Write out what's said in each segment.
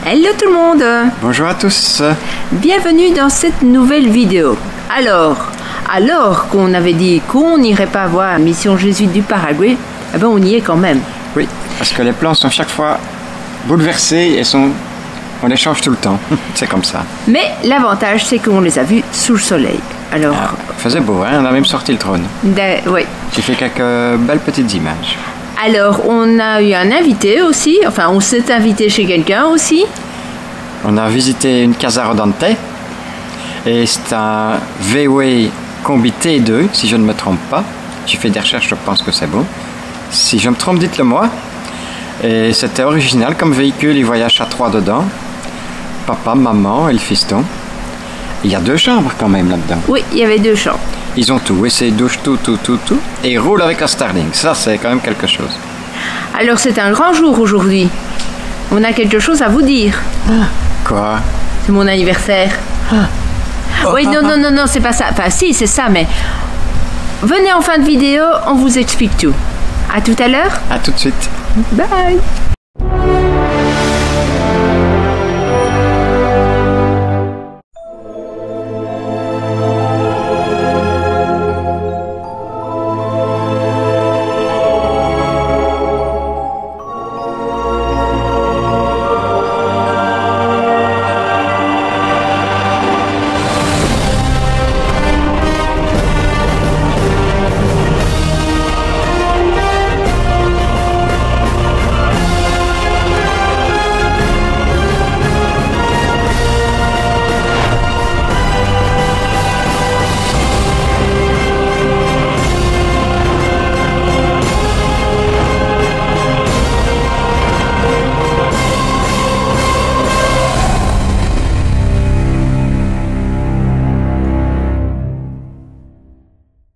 Hello tout le monde. Bonjour à tous. Bienvenue dans cette nouvelle vidéo. Alors qu'on avait dit qu'on n'irait pas voir Mission Jésuite du Paraguay, eh ben on y est quand même. Oui, parce que les plans sont chaque fois bouleversés et on les change tout le temps. C'est comme ça. Mais l'avantage, c'est qu'on les a vus sous le soleil. Alors, faisait beau, hein, on a même sorti le drone. Oui. J'ai fait quelques belles petites images. Alors, on a eu un invité aussi. Enfin, on s'est invité chez quelqu'un aussi. On a visité une Casa Rodante. Et c'est un VW Combi T2, si je ne me trompe pas. J'ai fait des recherches, je pense que c'est bon. Si je me trompe, dites-le moi. Et c'était original comme véhicule, il voyage à 3 dedans. Papa, maman et le fiston. Il y a 2 chambres quand même là-dedans. Oui, il y avait 2 chambres. Ils ont tout, WC, douche, tout. Et ils roulent avec un Starlink. Ça, c'est quand même quelque chose. Alors, c'est un grand jour aujourd'hui. On a quelque chose à vous dire. Quoi? C'est mon anniversaire. Oui, non, c'est pas ça. Enfin, si, c'est ça, mais... Venez en fin de vidéo, on vous explique tout. À tout à l'heure. À tout de suite. Bye.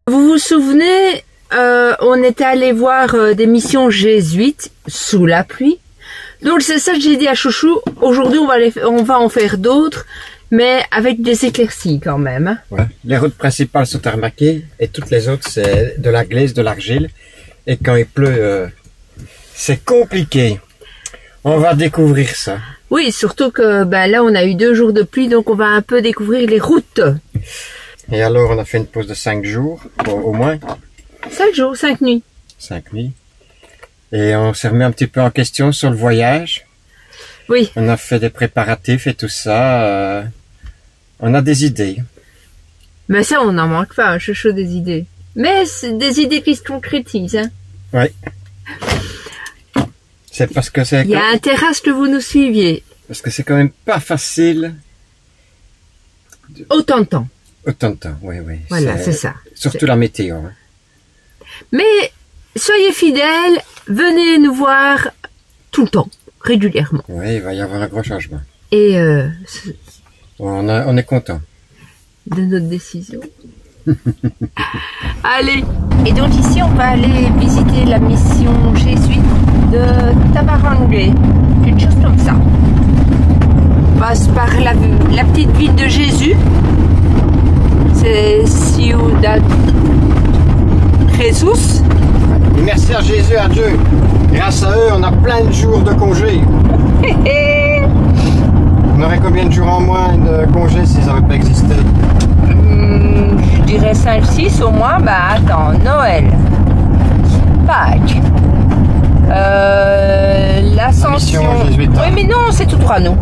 Vous vous souvenez, on était allé voir des missions jésuites sous la pluie. Donc c'est ça que j'ai dit à Chouchou. Aujourd'hui, on va en faire d'autres, mais avec des éclaircies quand même. Ouais. Les routes principales sont tarmaquées et toutes les autres, c'est de la glaise, de l'argile. Et quand il pleut, c'est compliqué. On va découvrir ça. Oui, surtout que là, on a eu 2 jours de pluie, donc on va un peu découvrir les routes. Et alors, on a fait une pause de 5 jours, au moins. 5 jours, 5 nuits. 5 nuits. Et on s'est remis un petit peu en question sur le voyage. Oui. On a fait des préparatifs et tout ça. On a des idées. Mais ça, on n'en manque pas, Chouchou, des idées. Mais c'est des idées qui se concrétisent, hein. Oui. C'est parce que c'est... Il y a intérêt à ce que vous nous suiviez. Parce que c'est quand même pas facile. Autant de temps. Autant de temps, oui. Voilà, c'est ça. Surtout la météo. Hein. Mais soyez fidèles, venez nous voir tout le temps, régulièrement. Oui, il va y avoir un gros changement. Et on est content de notre décision. Allez. Et donc ici, on va aller visiter la mission jésuite de Tabarangue. Quelque chose comme ça. On passe par la petite ville de Jésus. C'est Ciudad Jesus. Et merci à Jésus, à Dieu. Grâce à eux, on a plein de jours de congé. On aurait combien de jours en moins de congé s'ils n'avaient pas existé? Je dirais 5-6 au moins. Attends, Noël, Pâques, l'Ascension. Oui, mais non, c'est tout droit, nous.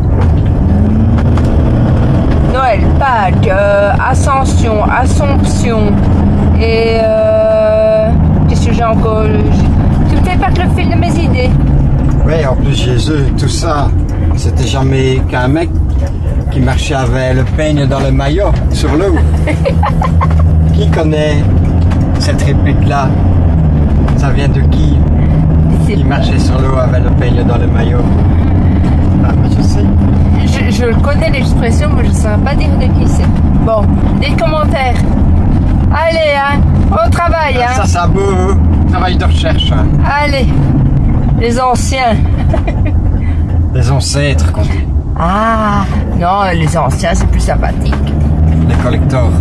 Noël, Pâques, Ascension, Assomption et qu'est-ce que j'ai encore? Tu me fais pas que le fil de mes idées. Oui, en plus Jésus, tout ça, c'était jamais qu'un mec qui marchait avec le peigne dans le maillot sur l'eau. Qui connaît cette réplique-là? Ça vient de qui? Qui marchait sur l'eau avec le peigne dans le maillot? Je sais. Je connais l'expression, mais je ne saurais pas dire de qui c'est. Bon, des commentaires. Allez, hein, au travail, hein. Ça, c'est beau travail de recherche. Hein. Allez, les anciens. Les ancêtres, qu'on dit. Ah, non, les anciens, c'est plus sympathique. Les collecteurs.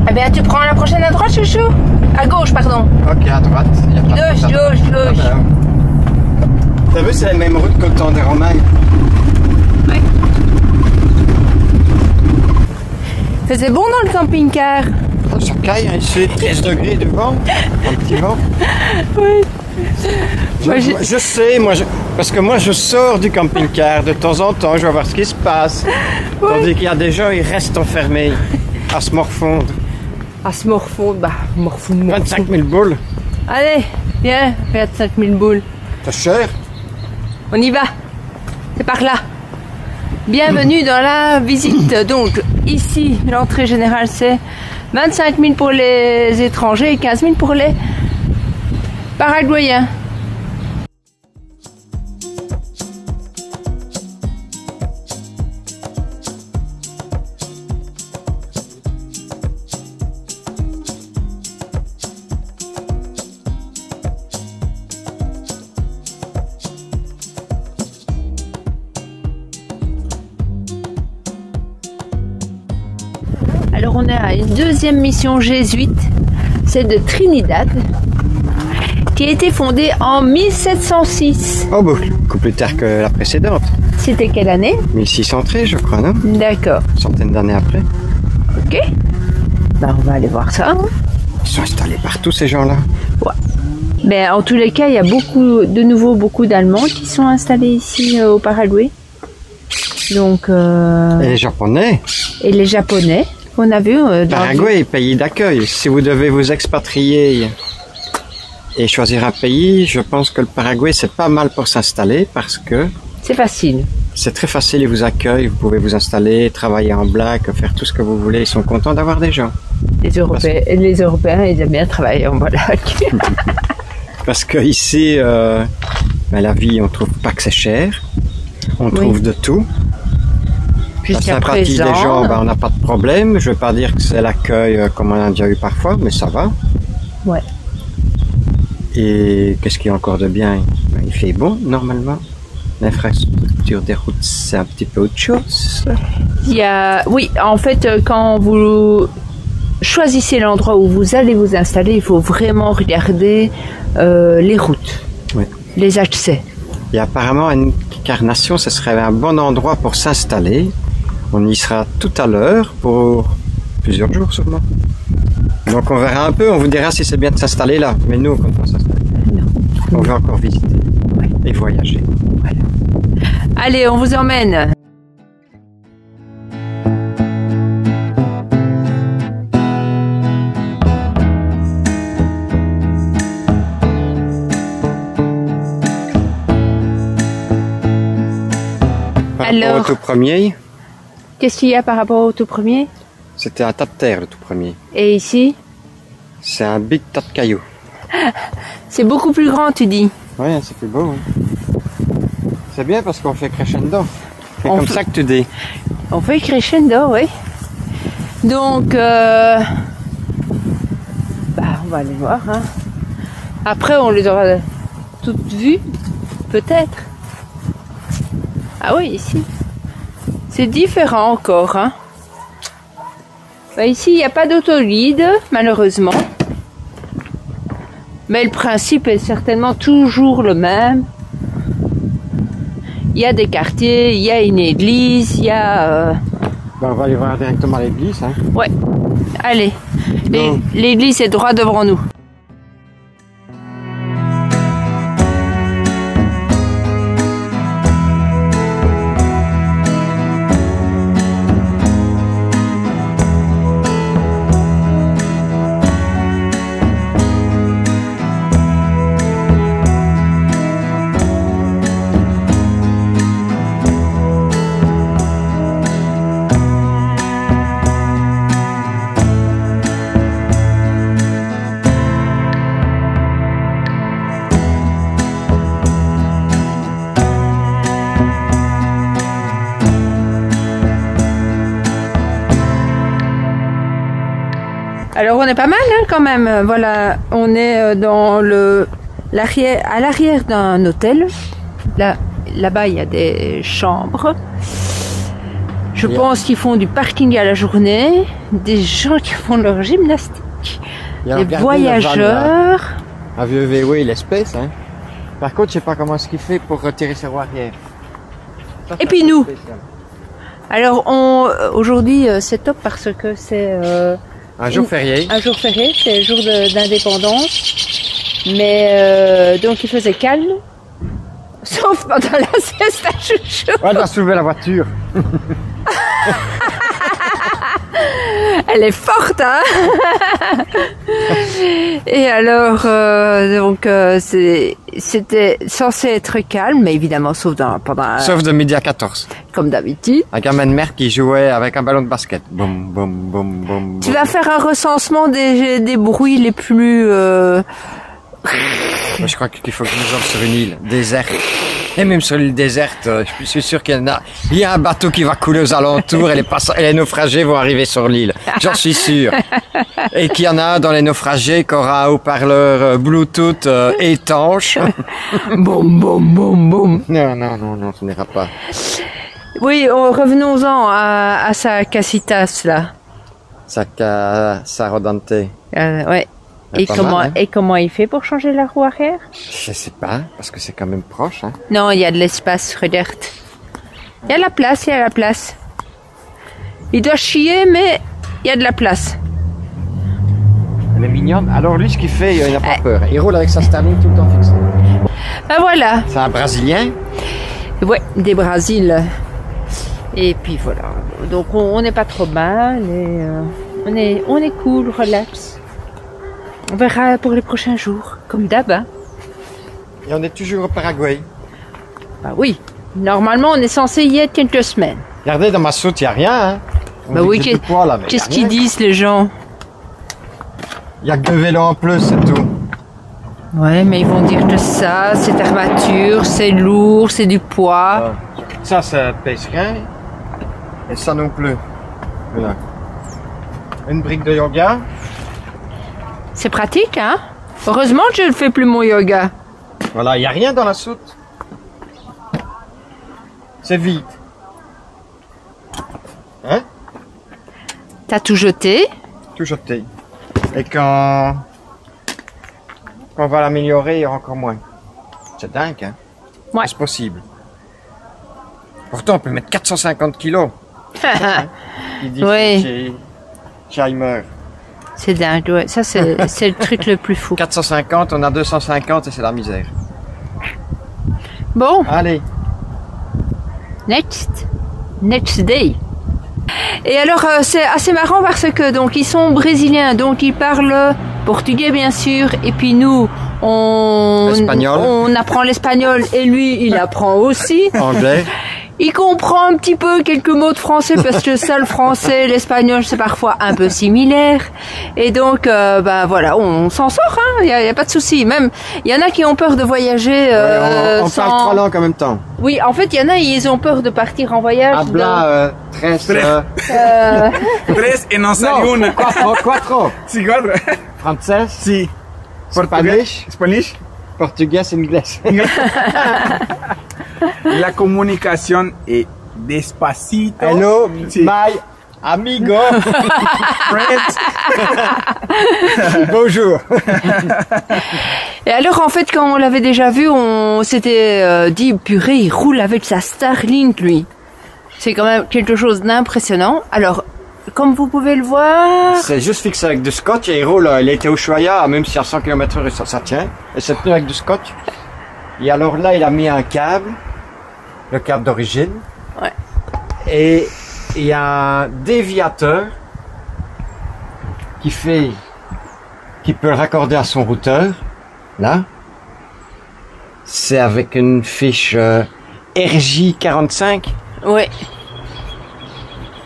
Eh bien, tu prends la prochaine à droite, chouchou? À gauche, pardon. Ok, à droite. Gauche. T'as vu, c'est la même route qu'au temps des Romains. Oui. Faisait bon dans le camping-car. Oh, ça caille hein, ici, 13 degrés de vent, un petit vent. Oui. Je sais, parce que moi je sors du camping-car de temps en temps, je vais voir ce qui se passe. Oui. Tandis qu'il y a des gens, ils restent enfermés à se morfondre. À se morfondre, bah, morfondre. 25 000 boules. Allez, viens, 25 000 boules. C'est cher. On y va. C'est par là. Bienvenue dans la visite. Donc, ici, l'entrée générale, c'est 25 000 pour les étrangers et 15 000 pour les Paraguayens. Alors on est à une deuxième mission jésuite, c'est de Trinidad, qui a été fondée en 1706. Oh, beaucoup plus tard que la précédente. C'était quelle année? 1613, je crois, non? D'accord. Une centaine d'années après. Ok. Ben, on va aller voir ça. Ils sont installés partout, ces gens-là. Ouais. Ben, en tous les cas, il y a beaucoup d'Allemands qui sont installés ici au Paraguay. Donc. Et les Japonais? Et les Japonais. On a vu. Paraguay, pays d'accueil. Si vous devez vous expatrier et choisir un pays, je pense que le Paraguay, c'est pas mal pour s'installer parce que c'est facile. C'est très facile, ils vous accueillent, vous pouvez vous installer, travailler en black, faire tout ce que vous voulez. Ils sont contents d'avoir des gens. Les Européens, ils aiment bien travailler en black. Parce que ici, la vie, on trouve pas que c'est cher. On trouve de tout. La sympathie des gens, on n'a pas de problème. Je ne veux pas dire que c'est l'accueil comme on a déjà eu parfois, mais ça va. Ouais. Et qu'est-ce qu'il y a encore de bien? Il fait bon, normalement. L'infrastructure des routes, c'est un petit peu autre chose. Oui, en fait, quand vous choisissez l'endroit où vous allez vous installer, il faut vraiment regarder les routes, les accès. Et apparemment, à une Encarnation, ce serait un bon endroit pour s'installer. On y sera tout à l'heure pour plusieurs jours sûrement. Donc on verra un peu, on vous dira si c'est bien de s'installer là. Mais nous, quand on s'installe, on va encore visiter et voyager. Voilà. Allez, on vous emmène. Alors, au tout premier, qu'est-ce qu'il y a par rapport au tout premier? C'était un tas de terre le tout premier. Et ici? C'est un big tas de cailloux. C'est beaucoup plus grand, tu dis? Oui, c'est plus beau. C'est bien parce qu'on fait crescendo. C'est comme ça que tu dis. On fait crescendo, oui. Donc, on va aller voir. Hein. Après, on les aura toutes vues, peut-être. Ah oui, ici. C'est différent encore. Hein. Ici, il n'y a pas d'autolide, malheureusement. Mais le principe est certainement toujours le même. Il y a des quartiers, il y a une église, il y a... on va aller voir directement l'église. Hein. Ouais. Allez. L'église est droit devant nous. Alors on est pas mal hein, quand même. Voilà, on est dans à l'arrière d'un hôtel. Là-bas il y a des chambres. Je pense qu'ils font du parking à la journée. Des gens qui font leur gymnastique. Des voyageurs. Un vieux VW l'espèce. Hein. Par contre, je sais pas comment est-ce qu'il fait pour retirer ses roues arrière. Ça, Et puis nous. Alors aujourd'hui c'est top parce que c'est Un jour férié. un jour férié, c'est le jour d'indépendance. Mais donc il faisait calme. Sauf pendant la sieste à Chouchou. Ouais, elle doit soulever la voiture. Elle est forte, hein. Et alors, c'était censé être calme, mais évidemment, sauf Sauf de midi à 14. comme d'habitude. Avec un mère qui jouait avec un ballon de basket. Boum, boum, boum, boum. Tu vas faire un recensement des bruits les plus... Moi, je crois qu'il faut que nous sommes sur une île déserte. Et même sur l'île déserte, je suis sûr qu'il y en a. Il y a un bateau qui va couler aux alentours et les naufragés vont arriver sur l'île. J'en suis sûr. Et qu'il y en a un dans les naufragés qui aura un haut-parleur Bluetooth étanche. Boum, boum, boum, boum. Non, ce n'ira pas. Oui, revenons-en à sa casitas, là. Ça rodante. Ouais. Ouais, pas mal, hein. Et comment il fait pour changer la roue arrière? Je sais pas, parce que c'est quand même proche, hein. Non, il y a de l'espace, Rudert. Il y a la place, il y a la place. Il doit chier, mais il y a de la place. Elle est mignonne. Alors lui, ce qu'il fait, il n'a pas peur. Il roule avec sa Starling tout le temps fixée. Ben voilà. C'est un Brésilien. Ouais, des Brasiles. Et puis voilà. Donc on n'est pas trop mal. Et, on est cool, relax. On verra pour les prochains jours, comme d'hab. Hein. Et on est toujours au Paraguay. Bah oui. Normalement, on est censé y être quelques semaines. Regardez, dans ma soute, il n'y a rien, hein. Bah oui, qu'est-ce qu'ils disent, les gens? Il n'y a que 2 vélos en plus, c'est tout. Ouais, mais ils vont dire que ça, c'est armature, c'est lourd, c'est du poids. Ça pèse rien. Et ça non plus. Voilà. Une brique de yoga. C'est pratique, hein? Heureusement que je ne fais plus mon yoga. Voilà, il n'y a rien dans la soute. C'est vide. Hein? T'as tout jeté? Tout jeté. Et quand on va l'améliorer, il y aura encore moins. C'est dingue, hein? Ouais. C'est possible. Pourtant, on peut mettre 450 kilos. Il dit Oui. Scheimer. C'est dingue, ouais. Ça, c'est le truc le plus fou. 450, on a 250 et c'est la misère. Bon, Allez. next day. Et alors, c'est assez marrant parce que donc ils sont brésiliens, donc ils parlent portugais bien sûr, et puis nous, on apprend l'espagnol et lui, il apprend aussi. Anglais. Il comprend un petit peu quelques mots de français parce que ça, le français, l'espagnol, c'est parfois un peu similaire. Et donc, ben voilà, on s'en sort, hein. Il y a pas de souci. Même, il y en a qui ont peur de voyager. On parle 3 langues en même temps. Oui, en fait, il y en a, ils ont peur de partir en voyage. Habla 13. Tres e non sai No, una. quattro. Si, quattro. Français, Si. Spanish, Spanish. portugais, inglés. La comunicación es despacito. Hello, Sí. my amigo. Friends. Bonjour. Et alors, en fait, quand on l'avait déjà vu, on s'était dit, purée, il roule avec sa Starlink, lui. C'est quand même quelque chose d'impressionnant. Alors, comme vous pouvez le voir... C'est juste fixé avec du scotch et il roule. Il était au Ushuaia, même si à 100 km/h ça tient. Et c'est tenu avec du scotch. Et alors là, il a mis un câble. Le câble d'origine. Ouais. Et il y a un déviateur qui peut le raccorder à son routeur. Là. C'est avec une fiche RJ45. Ouais.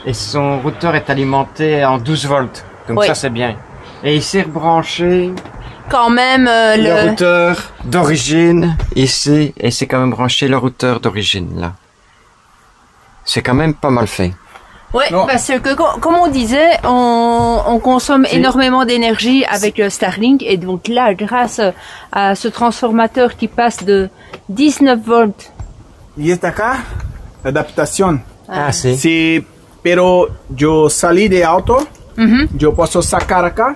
Et son routeur est alimenté en 12 volts. Donc Oui. ça c'est bien. Et il s'est rebranché Quand même, le routeur d'origine ici. Et c'est quand même branché le routeur d'origine là. C'est quand même pas mal fait. Ouais, Non. parce que comme on disait, on consomme énormément d'énergie avec le Starlink et donc là, grâce à ce transformateur qui passe de 19 volts. Y esta acá, la adaptación. Ah c'est. Si, pero yo salí de auto, yo puedo sacar acá,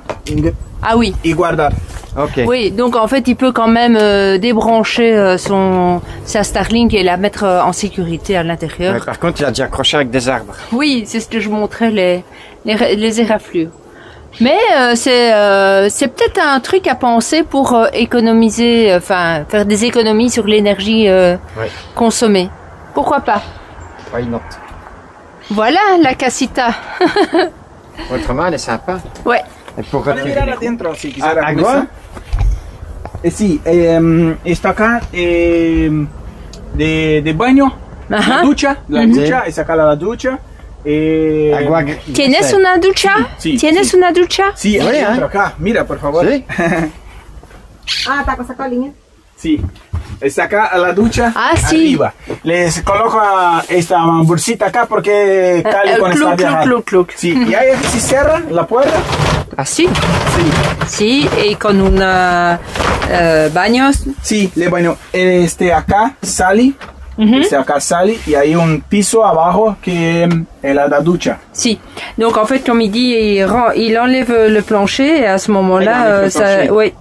Ah oui. y guardar. Ok. Oui, donc en fait, il peut quand même débrancher sa Starlink et la mettre en sécurité à l'intérieur. Ouais, par contre, il a déjà accroché avec des arbres. Oui, c'est ce que je montrais, les éraflures. Mais c'est peut-être un truc à penser pour économiser, enfin faire des économies sur l'énergie consommée. Pourquoi pas? Why not? Voilà la casita. Autrement, elle est sympa. Ouais. Et pour Puede retirer mirar les- adentro si quisiera. ¿Ah, comenzar. Sí, está acá de baño, la Ajá. ducha, es acá la ducha. Agua ¿Tienes una ducha? Sí, ¿Tienes sí. una ducha? Sí, Sí, adentro acá, mira por favor. Sí. Ah, tá com a sacolinha. Sí, está acá la ducha Ah, sí. arriba. Les coloco esta bolsita acá porque Cali con esta Cluc, cluc, viajando. cluc, cluc. Sí, y ahí si cierra la puerta. Ah si. Sí, Si, y con una baños. sí, le baño. Acá sale. Acá sale y hay un piso abajo que es la ducha. Si. Donc en fait, comme il dit, il enlève le plancher et à ce Il moment-là, enlève le ça, plancher. oui,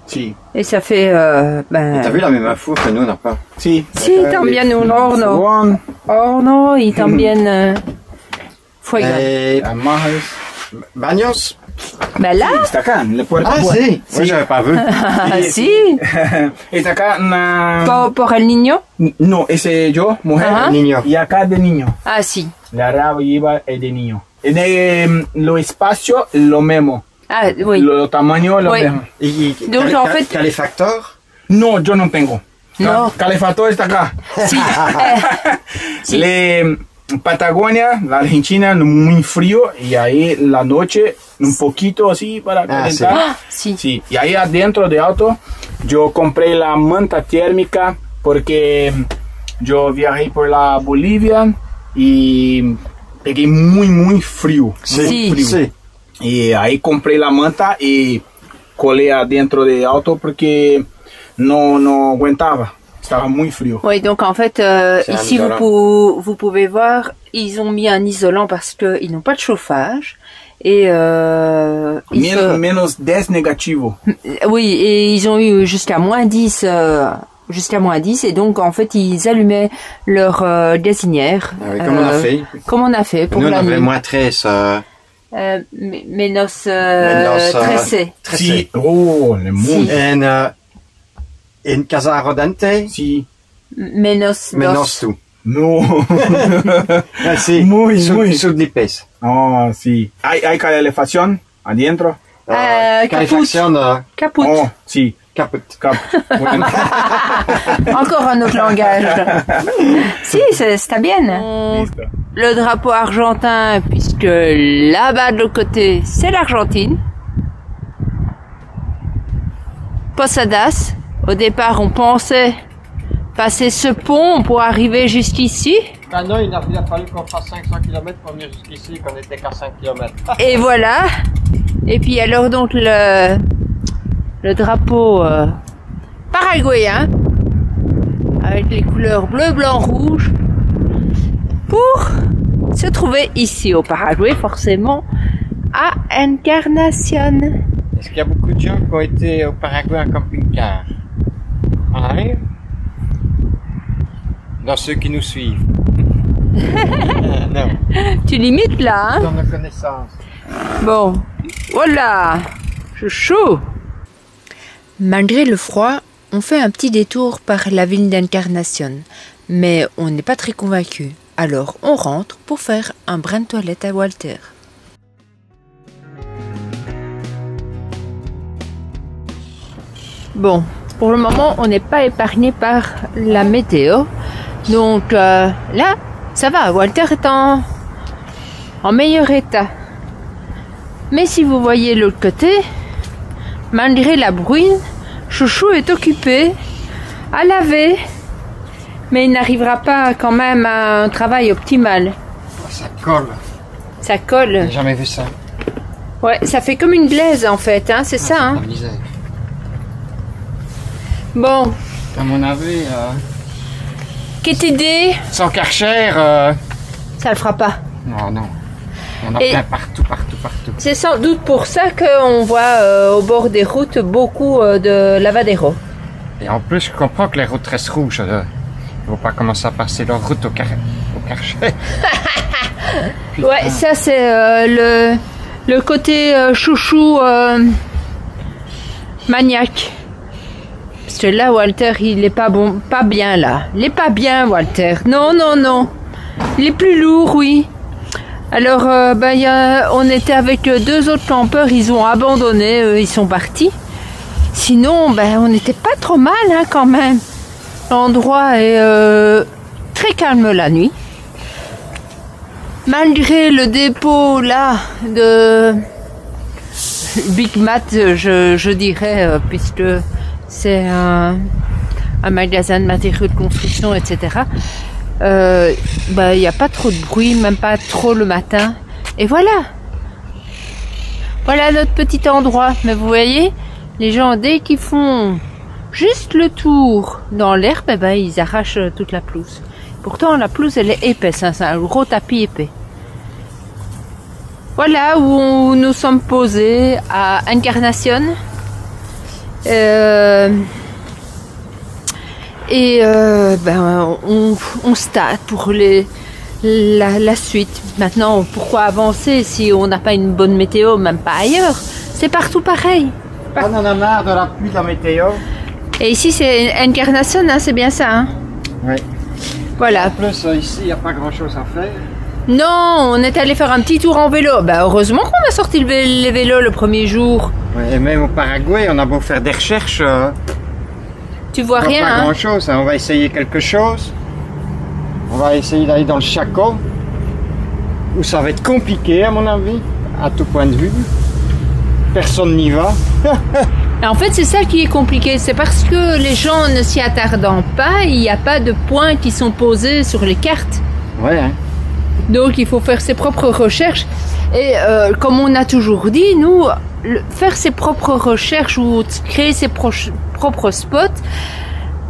Sí, et ça fait, T'as vu la même info que nous, on n'a pas? sí. Si, también un horno. Fogón, Horno y también fuego. Et amarras. Baños? Ben là, Está acá, la puerta. Ah, si! Moi, j'avais pas vu. ah, si, Está acá una... por el niño. No, ese yo, mujer. Ajá. Niño. Y acá de niño. Ah si. La arriba es de niño. Lo espacio, lo mismo. Ah oui. Lo tamaño, lo Oui. mismo. Donc, en fait- Calefactor? No, yo no tengo. No. Calefactor está acá. Si. Sí. Patagonia, la Argentina, muy frío. Y ahí la noche, un poquito así para calentar. Ah, si. Sí, y ahí adentro de auto yo compré la manta térmica porque yo viajé por la Bolivia y pegué muy frío. Muy Sí. frío. Sí. Y ahí compré la manta y colé adentro de auto porque no aguantaba. Estaba muy frío. Oui, donc en fait, C'est un ici isolant. vous pouvez voir, ils ont mis un isolant parce qu'ils n'ont pas de chauffage. Et Menos 10 negativo. oui, et ils ont eu jusqu'à moins 10, et donc en fait ils allumaient leur gazinière. Ah oui, comme on a fait. Comme on a fait pour Nous, on la avait nuit. moins 13. Menos Menos, 13. Sí. Oh, le mundo. En in Casa Rodante? Sí. Menos Menos dos. tu. No. Ah, si. Muy. Subnipes. Oh, sí. Hay calefacción adentro. Calefacción Caput. Oh, sí. caput. Bueno. Encore un autre langage. Si, c'est bien. Listo. Le drapeau argentin, puisque là-bas de l'autre côté, c'est l'Argentine. Posadas. Au départ, on pensait passer ce pont pour arriver jusqu'ici. Ah non, il a fallu qu'on fasse 500 km pour venir jusqu'ici, qu'on était qu'à 5 km. Et voilà. Et puis alors donc le drapeau paraguayen avec les couleurs bleu, blanc, rouge pour se trouver ici au Paraguay, forcément à Encarnación. Est-ce qu'il y a beaucoup de gens qui ont été au Paraguay en camping-car? On arrive? Dans ceux qui nous suivent. Non, Tu limites là, hein? dans nos connaissances. Bon, voilà, chouchou. Malgré le froid, on fait un petit détour par la ville d'Encarnación, mais on n'est pas très convaincu. Alors on rentre pour faire un brin de toilette à Walter. Bon, pour le moment, on n'est pas épargné par la météo. Donc là, ça va, Walter est en meilleur état. Mais si vous voyez l'autre côté, malgré la bruine, Chouchou est occupé à laver. Mais il n'arrivera pas quand même à un travail optimal. Ça colle. Ça colle. J'ai jamais vu ça. Ouais, ça fait comme une glaise en fait, hein, c'est ça. Hein. La misère. Bon, À mon avis, quelle idée? sans Karcher, Ça le fera pas. non, non. Il y en a Et- plein partout. C'est sans doute pour ça qu'on voit au bord des routes beaucoup de lavaderos. Et en plus, je comprends que les routes restent rouges. Ils ne vont pas commencer à passer leur route au Karcher. Ouais, ça c'est le côté chouchou maniaque. Parce que là, Walter, il est pas bon, pas bien là. Il est pas bien, Walter. Non, non, non. Il est plus lourd, oui. Alors, on était avec deux autres campeurs, ils ont abandonné, ils sont partis. Sinon, on n'était pas trop mal, hein, quand même. L'endroit est très calme la nuit. Malgré le dépôt là de Big Mat, je dirais, puisque c'est un magasin de matériaux de construction, etc. Il n'y a pas trop de bruit, même pas trop le matin. Et voilà. Voilà notre petit endroit. Mais vous voyez, les gens, dès qu'ils font juste le tour dans l'herbe, ils arrachent toute la pelouse. Pourtant, la pelouse, elle est épaisse, hein, c'est un gros tapis épais. Voilà où nous sommes posés à Encarnación. On stade pour la suite. Maintenant, pourquoi avancer si on n'a pas une bonne météo, même pas ailleurs? C'est partout pareil. On en a marre de la pluie de la météo. Et ici, c'est Encarnación, hein, c'est bien ça, hein? Oui. Voilà. En plus, ici, il n'y a pas grand-chose à faire. Non, on est allé faire un petit tour en vélo. Heureusement qu'on a sorti les vélos le premier jour. Ouais, et même au Paraguay, on a beau faire des recherches. Tu vois Pas rien, hein? grand-chose, hein. On va essayer quelque chose. On va essayer d'aller dans le Chaco, où ça va être compliqué à mon avis, à tout point de vue. Personne n'y va. En fait, c'est ça qui est compliqué. C'est parce que les gens ne s'y attardant pas, il n'y a pas de points qui sont posés sur les cartes. Ouais, hein. Donc, il faut faire ses propres recherches. Et comme on a toujours dit, nous, faire ses propres recherches ou créer ses propres spots,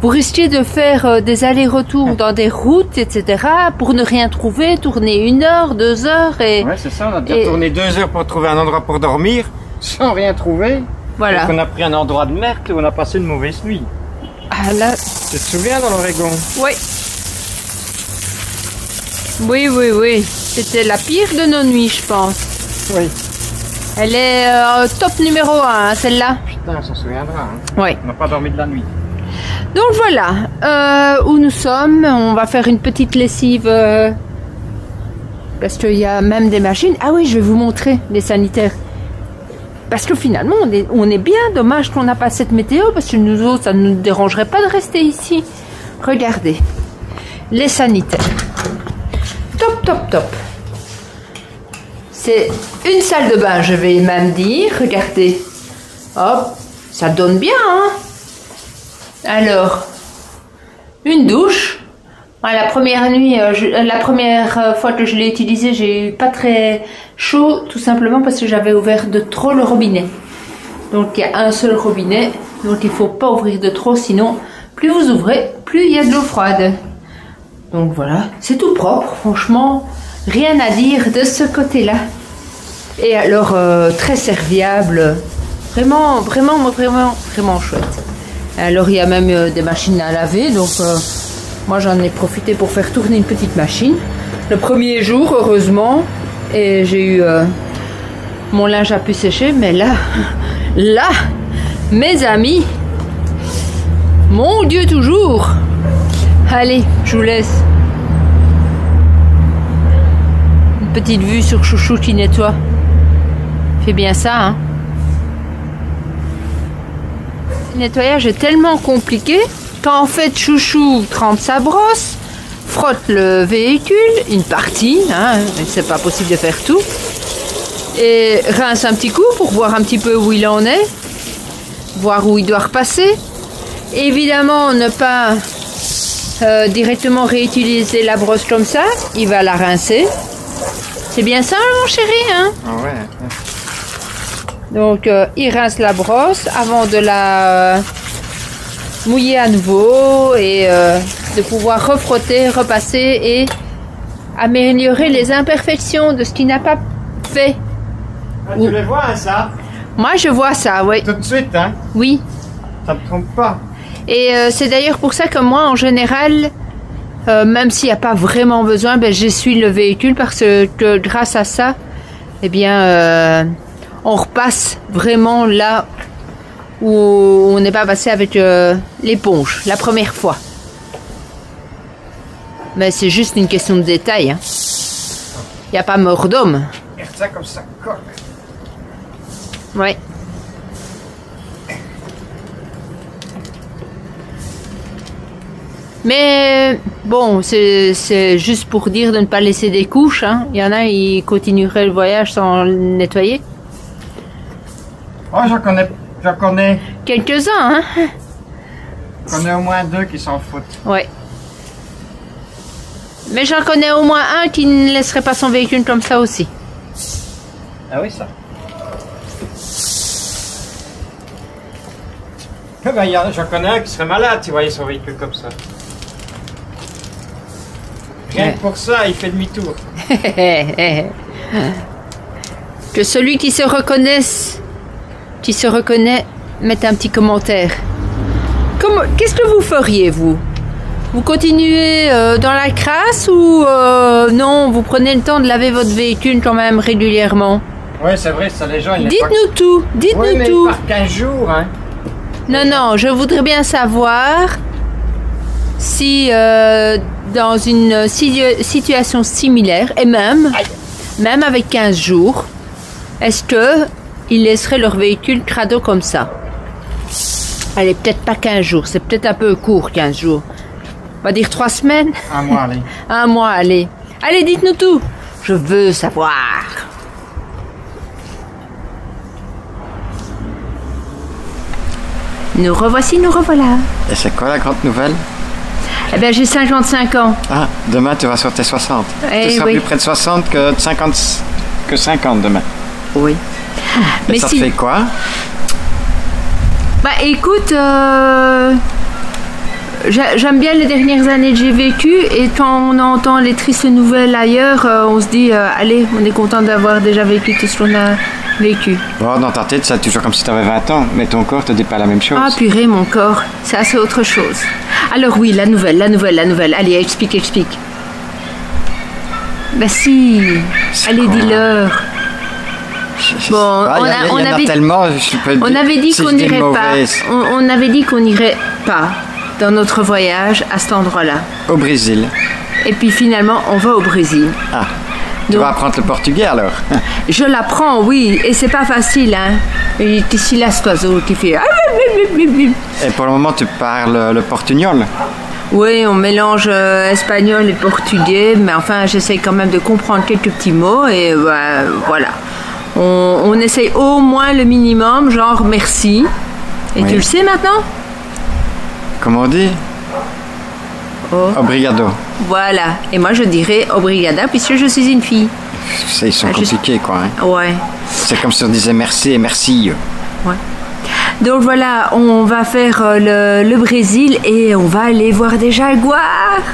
vous risquez de faire des allers-retours dans des routes, etc., pour ne rien trouver, tourner 1 heure, 2 heures. Et Ouais, c'est ça, on a déjà tourné 2 heures pour trouver un endroit pour dormir, sans rien trouver. voilà. Donc on a pris un endroit de merde et on a passé une mauvaise nuit. Ah là, Tu te souviens dans l'Oregon? oui. Oui, oui, oui. C'était la pire de nos nuits, je pense. Oui. Elle est top numéro 1, celle-là. Putain, on s'en souviendra. Hein. Oui. On n'a pas dormi de la nuit. Donc voilà, où nous sommes. On va faire une petite lessive. Parce qu'il y a même des machines. Ah oui, je vais vous montrer les sanitaires. Parce que finalement, on est bien. Dommage qu'on n'a pas cette météo. Parce que nous autres, ça ne nous dérangerait pas de rester ici. Regardez. Les sanitaires. Top, top, top. C'est une salle de bain, je vais même dire. Regardez. Hop, ça donne bien, hein. Alors, une douche. La première nuit, la première fois que je l'ai utilisé, j'ai eu pas très chaud, tout simplement parce que j'avais ouvert de trop le robinet. Donc il y a un seul robinet, donc il faut pas ouvrir de trop, sinon plus vous ouvrez, plus il y a de l'eau froide. Donc voilà, c'est tout propre, franchement, rien à dire de ce côté-là. Et alors très serviable, vraiment, vraiment, vraiment, vraiment chouette. Alors il y a même des machines à laver, donc moi j'en ai profité pour faire tourner une petite machine. Le premier jour, heureusement, et j'ai eu mon linge a pu sécher, mais là, mes amis, mon Dieu toujours. Allez, je vous laisse. Une petite vue sur Chouchou qui nettoie. Fait bien ça, hein. Le nettoyage est tellement compliqué qu'en fait Chouchou trempe sa brosse, frotte le véhicule, une partie, hein, c'est pas possible de faire tout, et rince un petit coup pour voir un petit peu où il en est, voir où il doit repasser. Évidemment, ne pas directement réutiliser la brosse comme ça, il va la rincer. C'est bien ça, mon chéri, hein? Ah ouais. Donc, il rince la brosse avant de la mouiller à nouveau et de pouvoir refrotter, repasser et améliorer les imperfections de ce qui n'a pas fait. Ah, tu les vois, hein, ça? Moi, je vois ça, oui. Tout de suite, hein? Oui. Ça ne te trompe pas. Et c'est d'ailleurs pour ça que moi, en général, même s'il n'y a pas vraiment besoin, ben, j'essuie le véhicule parce que grâce à ça, eh bien, on repasse vraiment là où on n'est pas passé avec l'éponge la première fois. Mais c'est juste une question de détail. Hein. Il n'y a pas mort d'homme. Regarde ça comme ça colle. Ouais. Mais bon, c'est juste pour dire de ne pas laisser des couches. Hein. Il y en a, ils continueraient le voyage sans le nettoyer. Oh, j'en connais. Quelques-uns, hein. J'en connais au moins 2 qui s'en foutent. Ouais. Mais j'en connais au moins un qui ne laisserait pas son véhicule comme ça aussi. Ah oui, ça. Eh ben, j'en connais un qui serait malade s'il voyait son véhicule comme ça. Rien que pour ça, il fait demi-tour. Que celui qui se reconnaît, mette un petit commentaire. Qu'est-ce que vous feriez, vous? Vous continuez dans la crasse ou non, vous prenez le temps de laver votre véhicule quand même régulièrement? Oui, c'est vrai, ça, les gens... Dites-nous tout, dites-nous oui, mais tout. par 15 jours, hein. Non, je voudrais bien savoir si dans une situation similaire, et même avec 15 jours, est-ce qu'ils laisseraient leur véhicule crado comme ça? Allez, peut-être pas 15 jours, c'est peut-être un peu court 15 jours. On va dire 3 semaines? Un mois, allez. Un mois, allez. Allez, dites-nous tout. Je veux savoir. Nous revoici, nous revoilà. Et c'est quoi la grande nouvelle? Eh bien, j'ai 55 ans. Ah, demain tu vas sur tes 60. Tu seras plus près de 60 que 50 demain. Oui. Et mais ça te fait quoi? Bah écoute, j'aime bien les dernières années que j'ai vécues et quand on entend les tristes nouvelles ailleurs, on se dit, allez, on est content d'avoir déjà vécu tout ce qu'on a vécu. Bon, dans ta tête, c'est toujours comme si tu avais 20 ans, mais ton corps te dit pas la même chose. Ah purée, mon corps, ça c'est autre chose. Alors oui, la nouvelle. Allez, explique. Bah si, allez, dis-leur. Bon, on avait dit qu'on n'irait pas. On avait dit qu'on n'irait pas dans notre voyage à cet endroit-là. Au Brésil. Et puis finalement, on va au Brésil. Ah. Tu vas apprendre le portugais alors? Je l'apprends, oui, et c'est pas facile, hein. Et ici là, cet oiseau qui fait. Et pour le moment, tu parles le portugnol? Oui, on mélange espagnol et portugais, mais enfin, j'essaie quand même de comprendre quelques petits mots et voilà. On essaye au moins le minimum, genre merci. Et oui. Tu le sais maintenant? Comment on dit? Obrigado. Voilà. Et moi, je dirais obrigada puisque je suis une fille. Ils sont compliqués, quoi. Hein? Ouais. C'est comme si on disait merci et merci. Ouais. Donc voilà, on va faire le Brésil et on va aller voir des jaguars.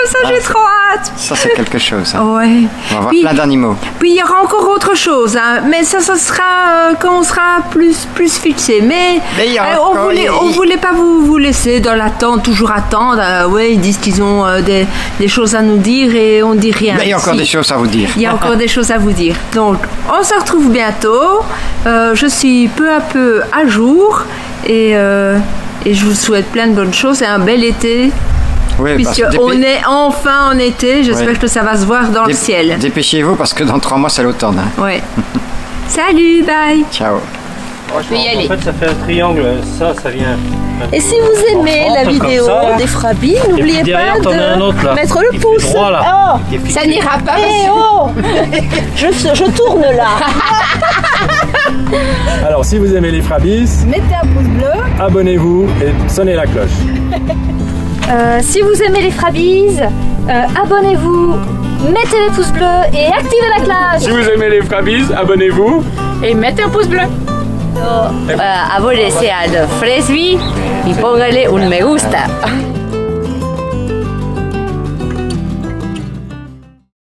Ça, j'ai trop hâte. Ça, c'est quelque chose. Hein. Ouais. On va voir plein d'animaux. Puis il y aura encore autre chose, hein. Mais ça sera quand on sera plus fixé. Mais on voulait pas vous laisser dans l'attente, toujours attendre. Ouais, ils disent qu'ils ont des choses à nous dire et on dit rien. Mais il y a encore des choses à vous dire. Il y a encore des choses à vous dire. Donc, on se retrouve bientôt. Je suis peu à peu à jour et je vous souhaite plein de bonnes choses et un bel été. Oui, puisqu'on est enfin en été, j'espère que ça va se voir dans le ciel. Dépêchez-vous parce que dans 3 mois c'est l'automne. Hein. Ouais. Salut, bye. Ciao. Je vais y aller. En fait, ça fait un triangle, ça vient. Et si vous aimez la vidéo des Frabis, n'oubliez pas de mettre le pouce. Droit, là, oh, ça n'ira pas. Je tourne là. Alors, si vous aimez les Frabis, mettez un pouce bleu, abonnez-vous et sonnez la cloche. Si vous aimez les Frabis, abonnez-vous, mettez les pouces bleus et activez la cloche. Si vous aimez les Frabis, abonnez-vous et mettez un pouce bleu. Abonnez-vous à Fresby y póngale un me gusta.